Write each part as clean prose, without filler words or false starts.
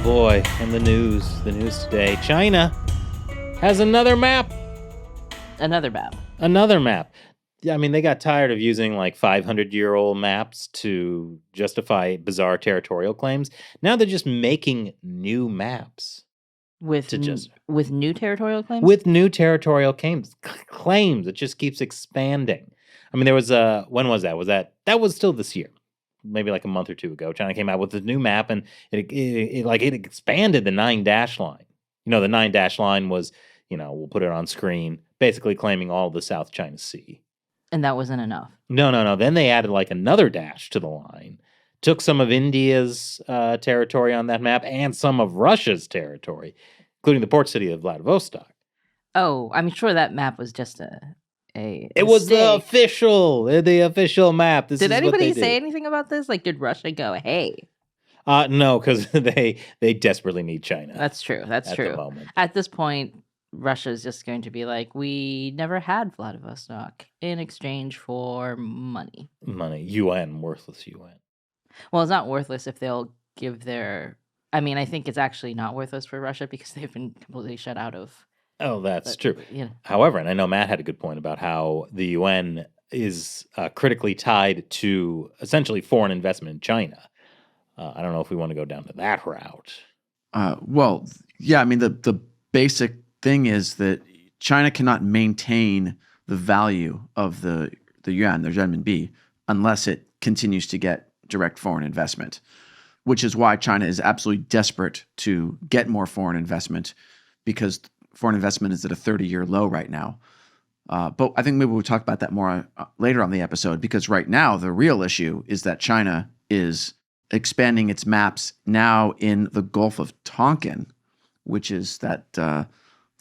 boy, and the news today. China has another map. Another map. Yeah, I mean, they got tired of using like 500-year-old maps to justify bizarre territorial claims. Now they're just making new maps. With new territorial claims? With new territorial claims. It just keeps expanding. I mean, there was when was that? That was still this year. Maybe like a month or two ago, China came out with a new map, and it expanded the 9-dash line. You know, the 9-dash line was, we'll put it on screen, basically claiming all the South China Sea. And that wasn't enough. No. Then they added like another dash to the line, took some of India's territory on that map and some of Russia's territory, including the port city of Vladivostok. Oh, I'm sure that map was just It was the official map. Did anybody say anything about this? Like, did Russia go, hey? No, because they desperately need China. That's true. That's true. The moment. At this point, Russia's just going to be like, we never had Vladivostok in exchange for money. Worthless UN. Well, it's not worthless if they'll give their... I mean, I think it's actually not worthless for Russia because they've been completely shut out of... Oh, that's true. However, and I know Matt had a good point about how the UN is critically tied to essentially foreign investment in China. I don't know if we want to go down to that route. Well, yeah, I mean, the basic thing is that China cannot maintain the value of the yuan, the renminbi, unless it continues to get direct foreign investment, which is why China is absolutely desperate to get more foreign investment, because foreign investment is at a 30-year low right now. But I think maybe we'll talk about that more later on the episode, because right now the real issue is that China is expanding its maps now in the Gulf of Tonkin, which is that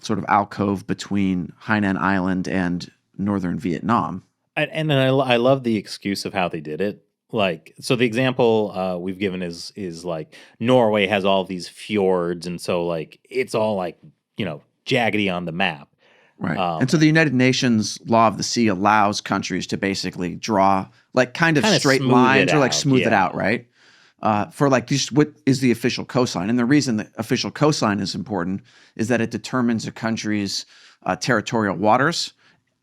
sort of alcove between Hainan Island and northern Vietnam. And I love the excuse of how they did it. Like, so the example we've given is like Norway has all these fjords, and so like it's all like, jaggedy on the map. Right. And so the United Nations Law of the Sea allows countries to basically draw like kind of straight lines or like smooth it out, right? For like just what is the official coastline. And the reason the official coastline is important is that it determines a country's territorial waters,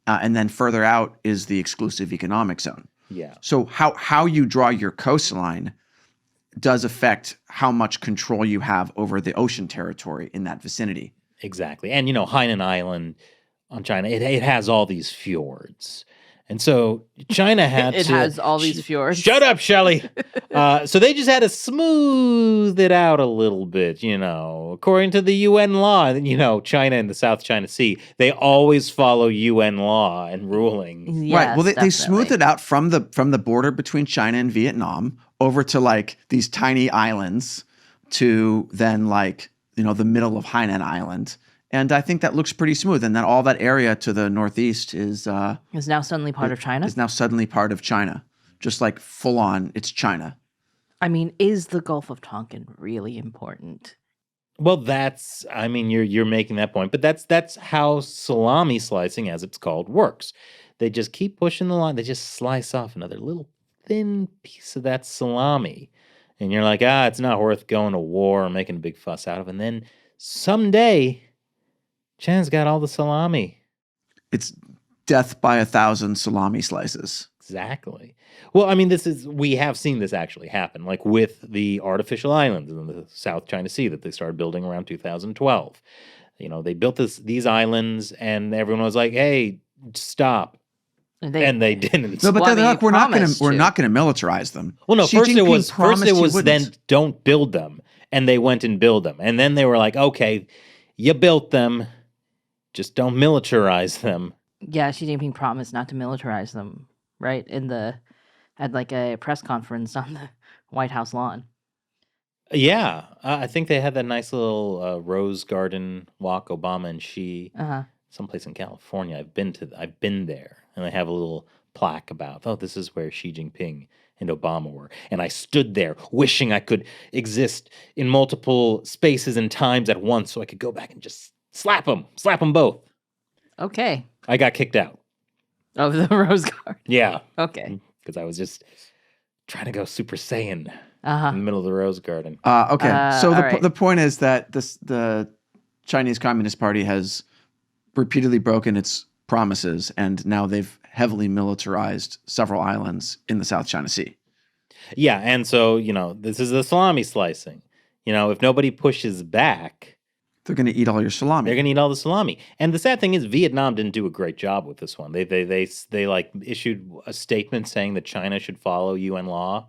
and then further out is the exclusive economic zone. Yeah. So how you draw your coastline does affect how much control you have over the ocean territory in that vicinity. Exactly. And, Hainan Island on China, it has all these fjords. And so China had It has all these fjords. Shut up, Shelley. So they just had to smooth it out a little bit, According to the UN law, China and the South China Sea, they always follow UN law and ruling. Yes, right. Well, they smoothed it out from the border between China and Vietnam over to like these tiny islands to then like, the middle of Hainan Island. And I think that looks pretty smooth. And then all that area to the northeast is now suddenly part of China? Is now suddenly part of China. Just like full on, it's China. I mean, is the Gulf of Tonkin really important? Well, you're making that point, but that's how salami slicing, as it's called, works. They just keep pushing the line. They just slice off another little thin piece of that salami. And you're like, it's not worth going to war or making a big fuss out of. And then someday, China's got all the salami. It's death by 1,000 salami slices. Exactly. Well, I mean, we have seen this actually happen, like with the artificial islands in the South China Sea that they started building around 2012. They built these islands, and everyone was like, "Hey, stop." And they didn't. No, but they're like, we're not going to militarize them. Well, no. First it was then don't build them, and they went and built them, and then they were like, "Okay, you built them, just don't militarize them." Yeah, Xi Jinping promised not to militarize them, right? At like a press conference on the White House lawn. Yeah, I think they had that nice little rose garden walk, Obama and Xi, someplace in California. I've been there, and they have a little plaque about, this is where Xi Jinping and Obama were. And I stood there wishing I could exist in multiple spaces and times at once so I could go back and just slap them both. Okay. I got kicked out. Of the Rose Garden? Yeah. Okay. Because I was just trying to go Super Saiyan. Uh-huh. in the middle of the rose garden. Okay. So all right. the point is that the Chinese Communist Party has repeatedly broken its promises, and now they've heavily militarized several islands in the South China Sea. Yeah, and so, this is the salami slicing. If nobody pushes back, they're going to eat all your salami. They're going to eat all the salami. And the sad thing is, Vietnam didn't do a great job with this one. They like issued a statement saying that China should follow UN law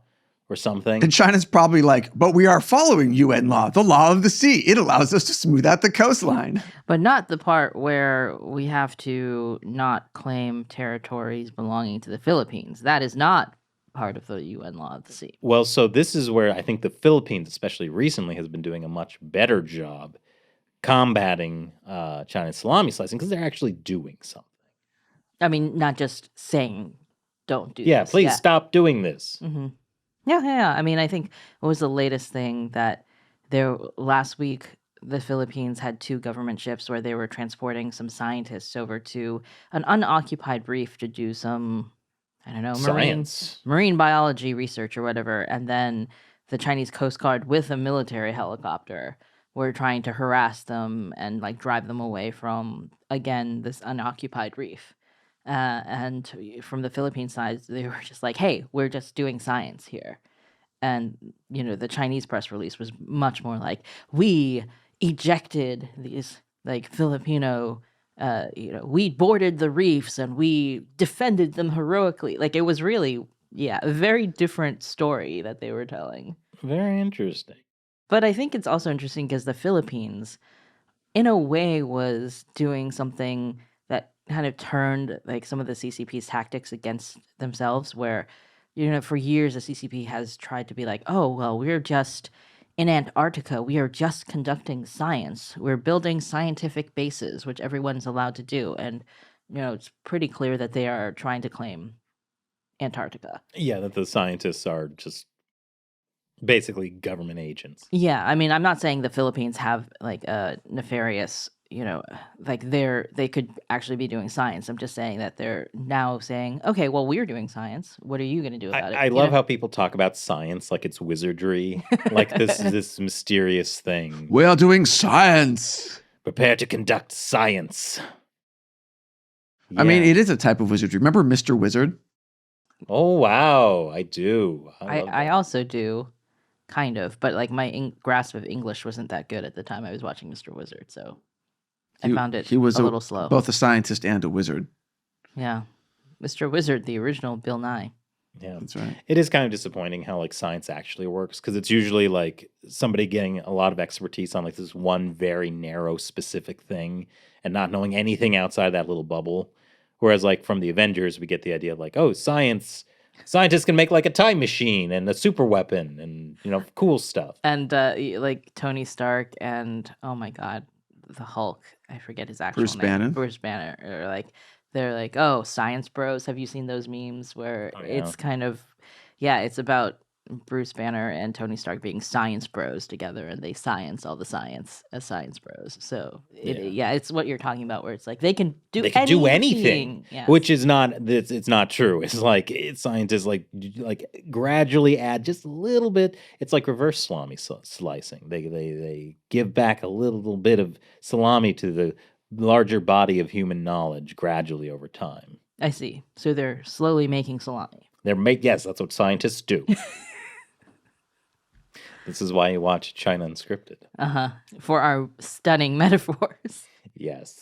or something. And China's probably like, but we are following UN law, the law of the sea. It allows us to smooth out the coastline. But not the part where we have to not claim territories belonging to the Philippines. That is not part of the UN law of the sea. Well, so this is where I think the Philippines, especially recently, has been doing a much better job combating China's salami slicing because they're actually doing something. I mean, not just saying, don't do Yeah, this. please stop doing this. Mm-hmm. Yeah. I mean, I think what was the latest thing that last week, the Philippines had 2 government ships where they were transporting some scientists over to an unoccupied reef to do some, I don't know, marine biology research or whatever. And then the Chinese Coast Guard with a military helicopter were trying to harass them and like drive them away from, again, this unoccupied reef. And from the Philippine side, they were just like, hey, we're just doing science here. And, the Chinese press release was much more like, we ejected these like Filipino, we boarded the reefs and we defended them heroically. Like it was really, a very different story that they were telling. Very interesting. But I think it's also interesting because the Philippines, in a way, was doing something that kind of turned like some of the CCP's tactics against themselves, where, for years the CCP has tried to be like, oh, well, we're just in Antarctica. We are just conducting science. We're building scientific bases, which everyone's allowed to do. And, it's pretty clear that they are trying to claim Antarctica. Yeah, that the scientists are just basically government agents. Yeah, I mean, I'm not saying the Philippines have like a nefarious, like they could actually be doing science. I'm just saying that they're now saying, okay, well, we're doing science. What are you going to do about it? I love how people talk about science like it's wizardry, like this mysterious thing. We are doing science. Prepare to conduct science. Yeah. I mean, it is a type of wizardry. Remember Mr. Wizard? Oh, wow. I do. I also do. Kind of, but like my grasp of English wasn't that good at the time I was watching Mr. Wizard, so I found it a little slow. Both a scientist and a wizard. Yeah. Mr. Wizard, the original Bill Nye. Yeah, that's right. It is kind of disappointing how like science actually works because it's usually like somebody getting a lot of expertise on like this one very narrow specific thing and not knowing anything outside that little bubble. Whereas like from the Avengers, we get the idea of like, oh, scientists can make like a time machine and a super weapon and, cool stuff. And like Tony Stark and, oh my God, the Hulk. I forget his actual name. Bruce Banner. Or they're like, oh, science bros. Have you seen those memes where it's kind of, it's about Bruce Banner and Tony Stark being science bros together, and they science all the science as science bros. So it's what you're talking about, where it's like they can do anything. Yes. Which is not it's not true. It's like scientists like gradually add just a little bit. It's like reverse salami slicing. They give back a little bit of salami to the larger body of human knowledge gradually over time. I see. So they're slowly making salami. Yes, that's what scientists do. This is why you watch China Unscripted. For our stunning metaphors. Yes.